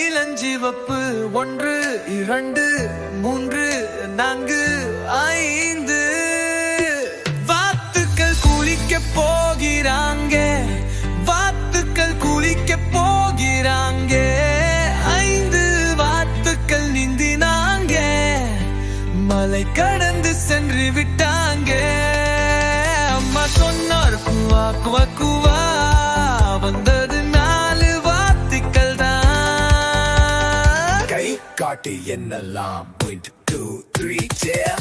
இளஞ்சிவப்பு 1 2 3 4 5 வாத்துக்கள் குளிக்க போகிறாங்க, வாத்துக்கள் குளிக்க போகிறாங்க. 5 வாத்துக்கள் நீந்தினாங்க, மலை கடந்து சென்று விட்டாங்க. அம்மா சொன்னார் குவா குவா குவா, வந்தது 4 வாத்துக்கள் தான். கை காட்டி என்னலாம் 1 2 3 4.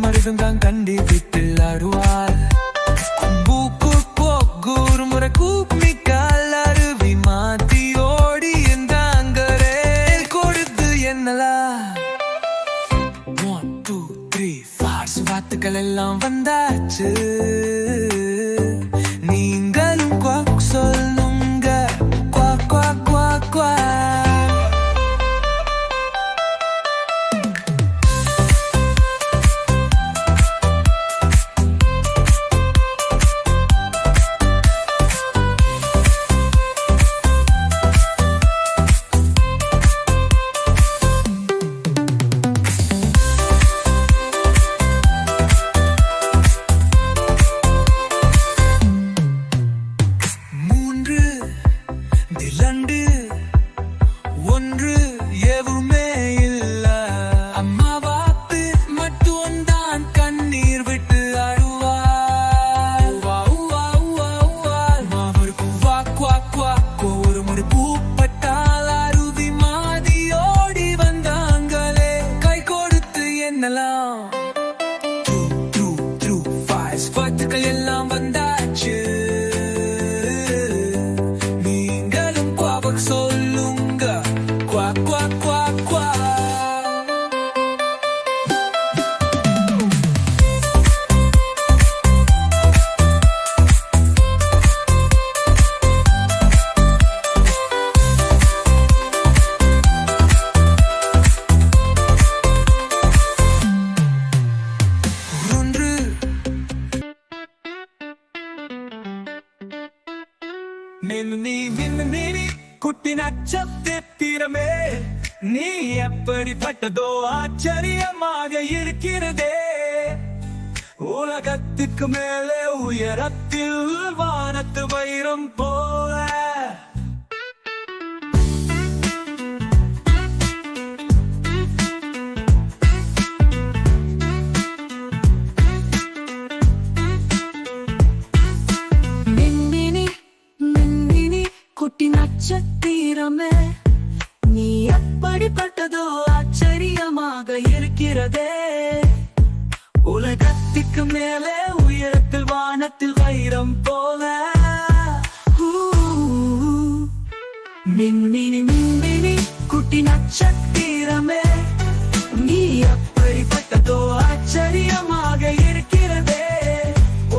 மருதங்கான் கண்டி விட்டு ஆடுவாள். பூக்கு போக்கூர் முறை கூப்பிக்கால் அருவி மாத்தி ஓடி இருந்தாங்கரே கொடுத்து என்னலா 1 2 3 4 வாத்துக்கள் எல்லாம் வந்தாச்சு. நீங்களும் குவாக் சொல்லுங்க, குவாக் குவாக் குவாக் குவாக். வாத்துக்கள் எல்லாம் வந்தாச்சு. நீங்களும் குவாக் சொல்லுங்க, குவாக் குவாக் குவாக் குவாக். நீ குட்டி நட்சத்திரமே, நீ எப்படிப்பட்டதோ ஆச்சரியமாக இருக்கிறதே. உலகத்துக்கு மேலே உயரத்தில் வானத்து வைரம் போல. குட்டி நட்சத்திரமே, நீ எப்படிப்பட்டதோ ஆச்சரியமாக இருக்கிறதே. உலகத்துக்கு மேலே உயரத்தில் வானத்தில் வைரம் போல. மின்மினி மின்மினி குட்டி நட்சத்திரமே, நீ எப்படிப்பட்டதோ ஆச்சரியமாக இருக்கிறதே.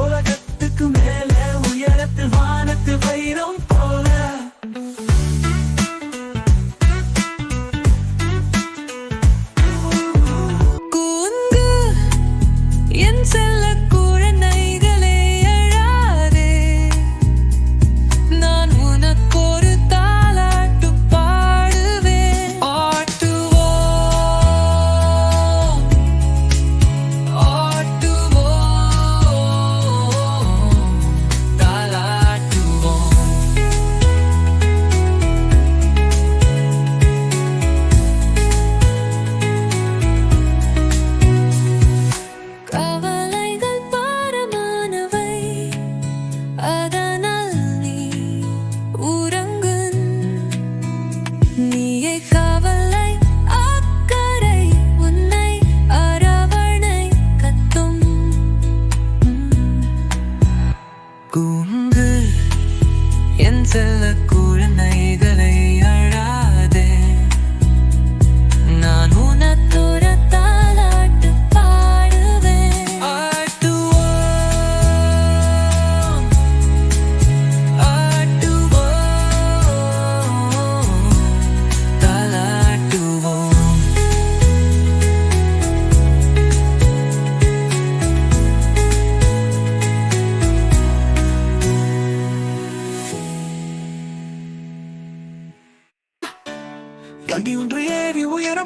உலகத்துக்கு மேலே உயரத்தில் வானத்தில் வைரம் போல.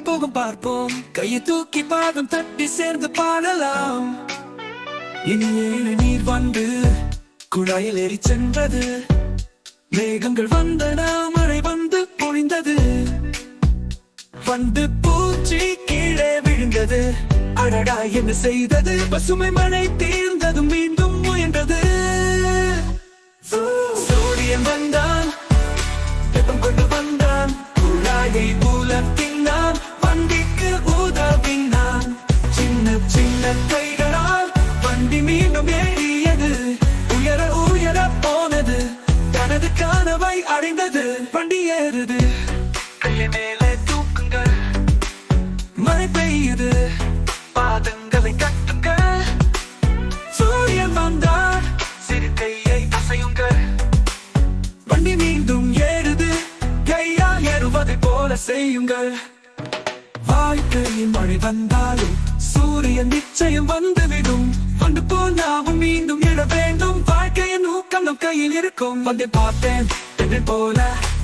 எங்கும் போகும் பார்ப்போம், கையை தூக்கி பாதம் தட்டி சேர்ந்து பாடலாம். இனி ஏழு நீர் வந்து குழாயில் ஏறி சென்றது, மேகங்கள் வந்தன, மழை வந்து பொழிந்தது, வந்து பூச்சி கீழே விழுந்தது. அழகா என்ன செய்தது, பசுமை மழை தீர்ந்ததும் மீண்டும் முயன்றது. சூரியன் வந்தான், வெப்பம் கொண்டு வந்தான், குழாயை உலர்த்தினான், வண்டிக்கு உதவினான். சின்ன சின்ன கைகளால் வண்டி மீண்டும் ஏறியது, உயர உயர போனது, தனது கனவை அடைந்தது. வண்டி ஏறுது, கையை மேலே தூக்குங்கள், மழை பெய்யுது, பாதங்களை கட்டுங்கள். சூரியன் வந்தார், சிறு கையை அசையுங்கள், வண்டி மீண்டும் ஏறுது, கையால் ஏறுவதை போல செய்யுங்கள். வாழ்க்கையில் மழை வந்தாலும் சூரியன் நிச்சயம் வந்துவிடும், வந்து போல் நாமும் மீண்டும் எழ வேண்டும். வாழ்க்கையின் ஊக்கம் நம் கையில் இருக்கும். வந்து பார்த்தேன் என்று போல,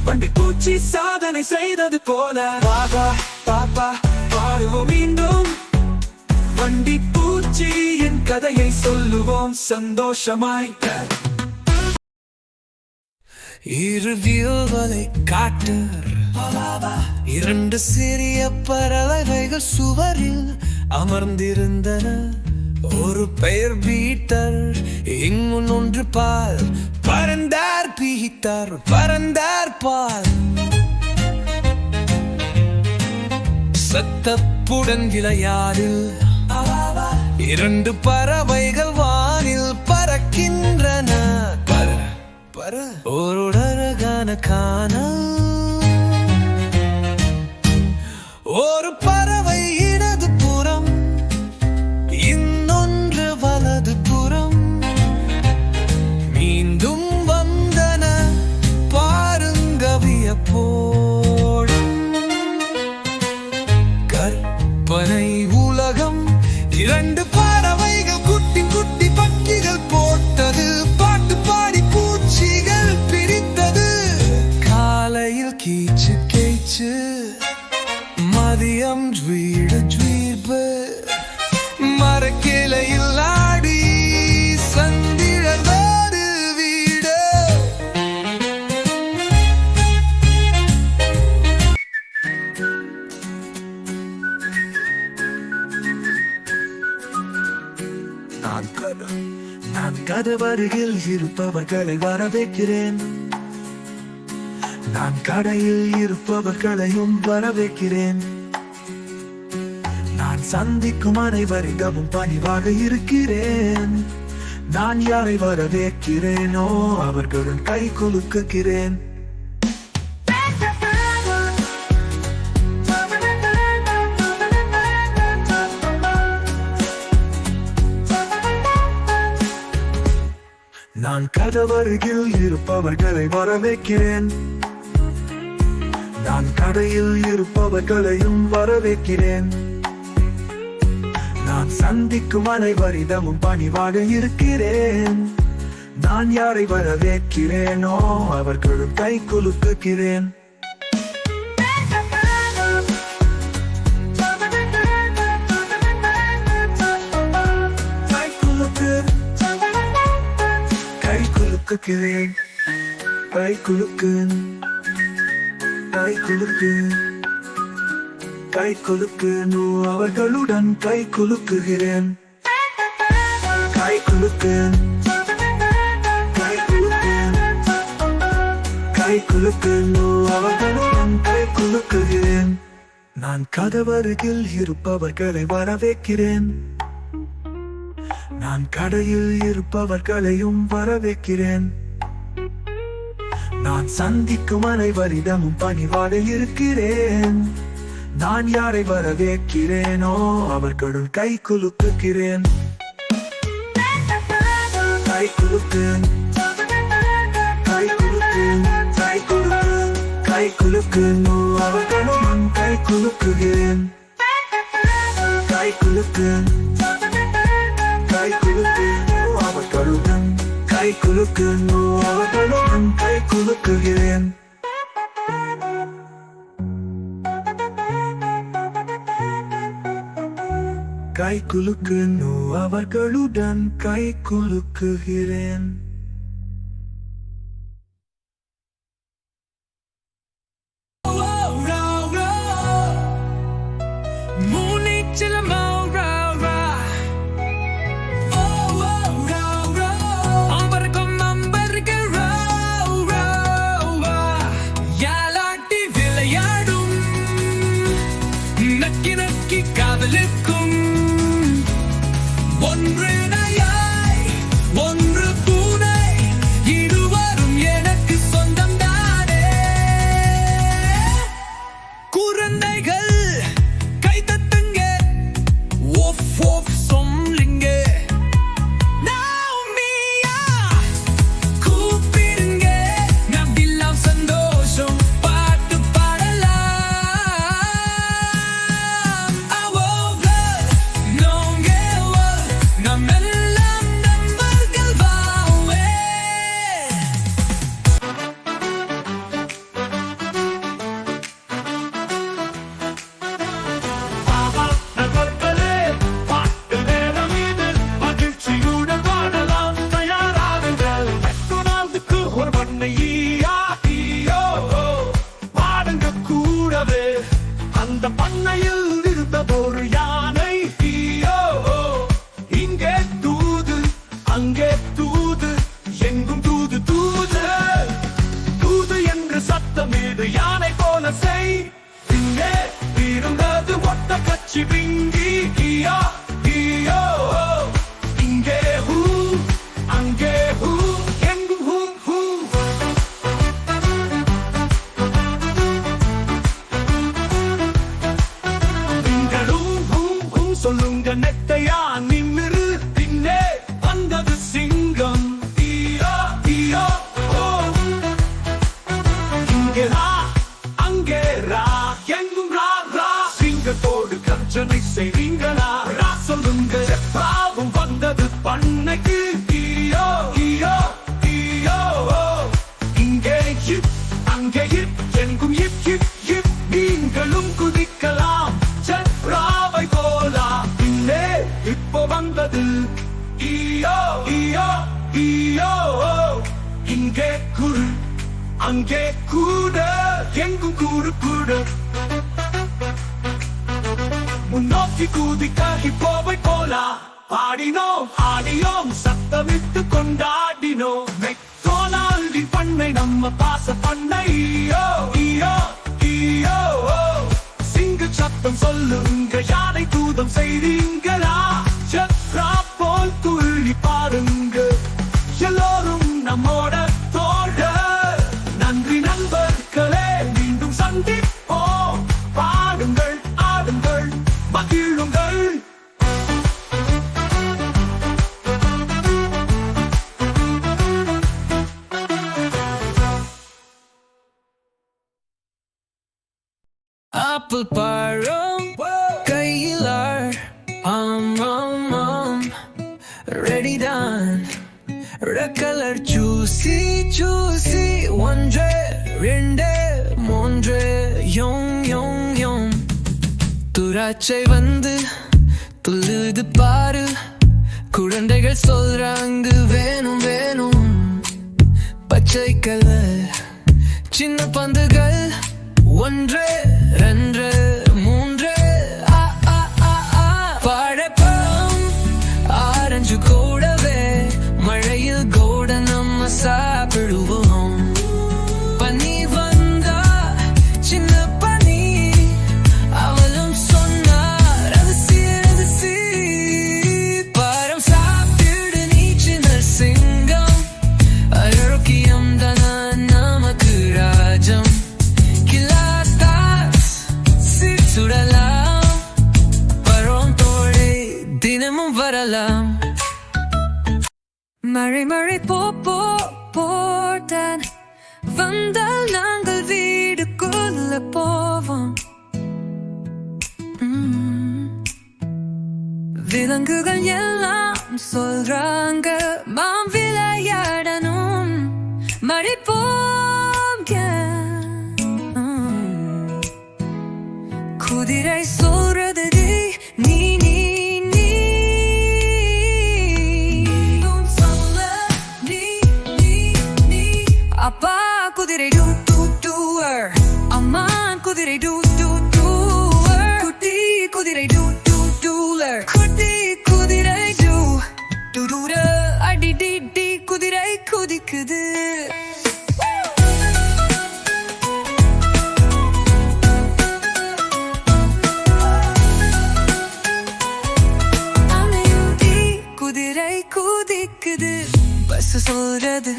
வண்டி பூச்சி சாதனை செய்தது போல. பாபா பாப்பா பாடுவோம் மீண்டும், வண்டி பூச்சியின் கதையை சொல்லுவோம் சந்தோஷமாய். இரு வியல்களை காட்டு, இரண்டு சிறிய பறவைகள் சுவரில் அமர்ந்திருந்தன. ஒரு பெயர் பீட்டர், இன்னொன்று பால். பறந்தார் பீட்டர், பறந்தார் பால். சத்தப்புடன் விளையாடு, இரண்டு பறவைகள் வானில் பறக்கின்றன. ஒரு அழகான காணல், ஒரு பறவை இடது புறம், இன்னொன்று வலது புறம். மீண்டும் வந்தன, பாருங்க வியப்போடும். கற்பனை உலகம், இரண்டு பறவைகள் குட்டி குட்டி பக்கிகள் போட்டது, பாட்டு பாடி பூச்சிகள் பிரித்தது. காலையில் கீச்சு கேச்சு, மதியம் ஜ்வீட ஜ்வீர்பு, மரக்கிளையில் ஆடி சந்திரனோடு வீடு. நான் கதவருகில் இருப்பவர்களை வரவேற்கிறேன், நான் கடையில் இருப்பவர்களையும் வரவேற்கிறேன். நான் சந்திக்கும் அனைவரிடமும் பணிவாக இருக்கிறேன். நான் யாரை வரவேற்கிறேனோ அவர்களுடன் கை குலுக்குகிறேன். நான் கதவருகில் இருப்பவர்களை வரவேற்கிறேன், நான் கடையில் இருப்பவர்களையும் வரவேற்கிறேன். நான் சந்திக்கும் அனைவரிடமும் பணிவாக இருக்கிறேன். நான் யாரை வரவேற்கிறேனோ அவர்களும் கை குலுக்குகிறேன். கை குலுக்குகிறேன், கை குலுக்கு, கை குலுக்கு, கை குலுக்கு. அவர்களுடன் கை குலுக்குகிறேன். கை குலுக்கு, கை குலுக்கு, கை குலுக்கு. அவர்களுடன் கை குலுக்குகிறேன். நான் கதவருகில் இருப்பவர்களை வரவேற்கிறேன், நான் கடையில் இருப்பவர்களையும் வரவேற்கிறேன். நான் சந்திக்கும் அனைவரிடமும் பணிவாக இருக்கிறேன். நான் யாரை வரவேற்கிறேனோ அவர்களுடன் கை குலுக்குகிறேன். கை குலுக்கு, கை குலுக்கு, கை குலுக்கு, கை குலுக்கு. அவர்களுடன் கை குலுக்குகிறேன். கை குலுக்கு, கை குலுக்கு. அவர்களுடன் கை குலுக்கு, அவர்களுடன் கை குலுக்குகிறேன். கை குலுக்கு அவர்களுடன் கை குலுக்குகிறேன். அந்த பண்ணையில் இருந்ததொரு யானை, இங்கே தூது அங்கே தூது எங்கும் தூது தூது தூது என்று சத்தமீது யானை போல செய். இங்கே இருந்தது ஒட்ட கட்சி விங்கி, இங்கே ஹூ அங்கே ஹூ எங்கும் ஹூ ஹூ. சொல்லுங்க நெட்டையா நிமிரு, பின்னே வந்தது சிங்கம். இங்கே ரா அங்கே ரா எங்கும் ரா ரா. சிங்கத்தோடு கர்ஜனை செய்வீங்களா? ரா சொல்லுங்க. பாவம் வந்தது பண்ணைக்கு. இங்கே இப் அங்கே இப் எங்கும் இப் இப் இப். நீங்களும் குதிக்கலாம் சத்ராவை போலா. பின்னே இப்போ வந்தது இங்கே குரு அங்கே கூட எங்கும் கூறு கூட. முன்னோக்கி குதிக்க போவை போலா. பாடினோம் ஆடியோம் சத்தமிட்டு கொண்டாடினோம். மெக்டொனால்டி பண்ணை நம்ம பாச பண்ணை. சிங்கு சத்தம் சொல்லுங்க யானை தூதம் செய்றீங்களா? சத்ரா போல் துள்ளி பாருங்க எல்லோரும் நம்மோட தோழ. நன்றி நண்பர்களே, மீண்டும் சந்திப்போம். பாடுங்கள் ஆடுங்கள் மகிழுங்கள். ஆப்பிள் பழம் கையிலார் ரெடிதான். Red colour juicy juicy. ஒன்று ரெண்டு மூன்று யோங் யோங் யோங். துராட்சை வந்து துள்ளுது பாரு. குழந்தைகள் சொல்றாங்க வேணும் வேணும். பச்சை கலர் சின்ன பந்துகள். ஒன்று ரெண்டு மூன்று. வாழைப்பழம் ஆரஞ்சு கூடவே. மழையில் கூட நம்ம சாப்பிடுவோம். பனி வந்தா சின்ன பனி. அவளும் சொன்னார் ரகசி ரகசி. பழம் சாப்பிடு நீ சின்ன சிங்கம். ஆரோக்கியம் தானா நமக்கு ராஜம். சுடலாம் பழம் தோழி தினமும் வரலாம். மழை மழை போட்டான் வந்தால் நாங்கள் வீடுக்குள்ள போவோம். விலங்குகள் எல்லாம் சொல்றாங்க மாம் விளையாடணும். மழை குதிரை சொல்றது நீ நீ குதிரை டூ டூ டூலர் குட்டி குதிரை டூ டூடூர அடி டி டி குதிரை குதிக்குது குதிரை குதிக்குது பஸ் சொல்றது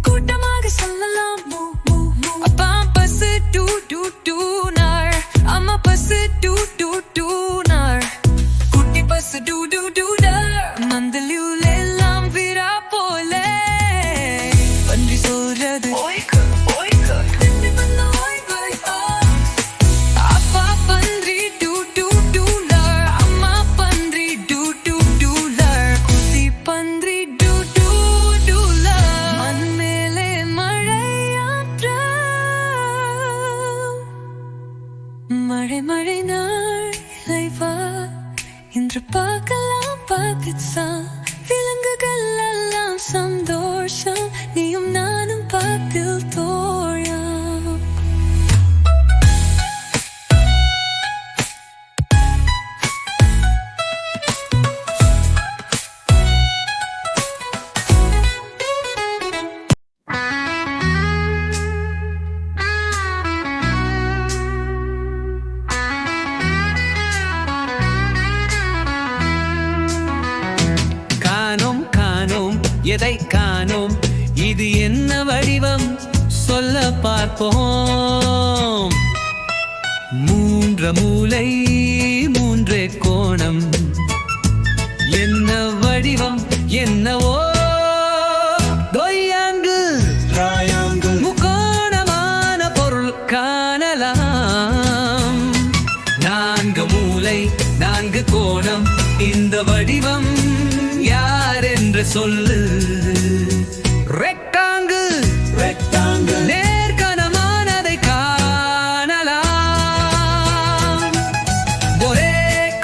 கூட்டமாக சொல்லலாம் அப்பா பஸ் டூ டூ டூனார் அம்மா பஸ் டூ டூ டூனார் குட்டி பஸ் டூ டூ டூடர் மந்தலியூல எல்லாம் விரா போல பன்றி சொல்றது அப்பா பன்றி டூ டூ டூனார் அம்மா பன்றி டூ டூ டூலர் குட்டி பன்றி டூ டூ டூலர் மண் மேலே மழையாற்ற மழை மழை நாளை வா இன்று பார்க்கலாம் பாக்கிச்சா விலங்குகள் எல்லாம் சந்தோஷம் நீயும் நானும் பார்க்கில் தோழா காணோம் காணோம் எதை காணோம் இது என்ன வடிவம் சொல்ல பார்ப்போம் மூன்று மூலை மூன்றே கோணம் என்ன வடிவம் என்னவோ முக்கோணமான பொருள் காணலாம் நான்கு மூலை நான்கு கோணம் இந்த வடிவம் யார் என்று சொல்லு ரெக்டாங்கிள் நேர்கணமானதை காணலாம் ஒரே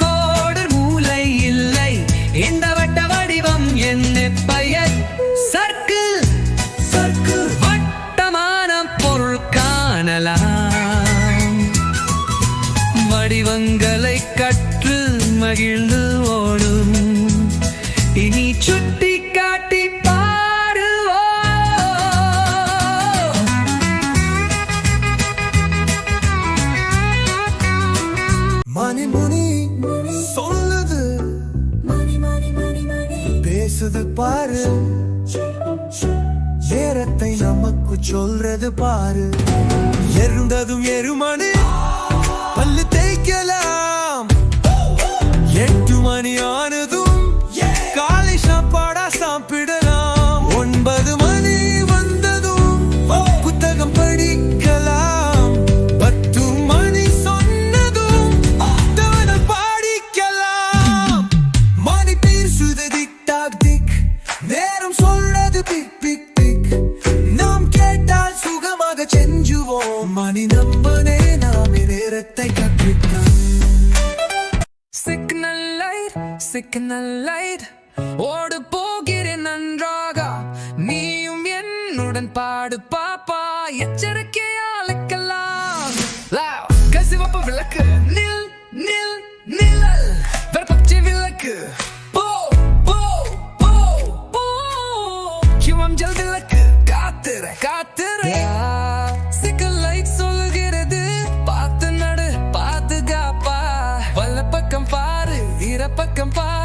கோடு மூலை இல்லை இந்த வட்ட வடிவம் என்ன பெயர் சர்க்கிள் வட்டமான பொருள் காணலாம் வடிவங்களை கற்று மகிழ்ந்து ஓடும் இனி சுட்டி காட்டி பாடுவோம் மணிமுனி சொல்லுது பேசுது பாரு நேரத்தை நமக்கு சொல்றது பாரு எருந்ததும் எருமணி பல்லு தேய்க்கலாம் 8 மணி ஆனதும் காலை சாப்பாடா சாப்பிடலாம் 9 மணி வந்ததும் புத்தகம் படிக்கலாம் 10 மணி சொன்னதும் தவனம் பாடிக்கலாம் மணி பேசுது திக் டாக் திக் நேரம் சொல்றது பிக் பிக் பிக் நாம் கேட்டால் சுகமாக செஞ்சுவோம் மணி நம்பனே நாமே நேரத்தை கற்பிக்கலாம் சிக்னல் லைட் ஓடு போகிறேன் நன்றாக நீயும் என்னுடன் பாடு பாப்பா எச்சரிக்கையா அழைக்கலாம் கசிவப்பு விளக்கு நில் நில் நிழல் வெறுப்பச்சை விளக்கு போ போ போ போ கிவம்ஜல் விளக்கு காத்துற சிக்கல் லைட் சொல்லுகிறது பார்த்து நடு பாதுகாப்பா வல்ல பக்கம் பாரு இர பக்கம் பாரு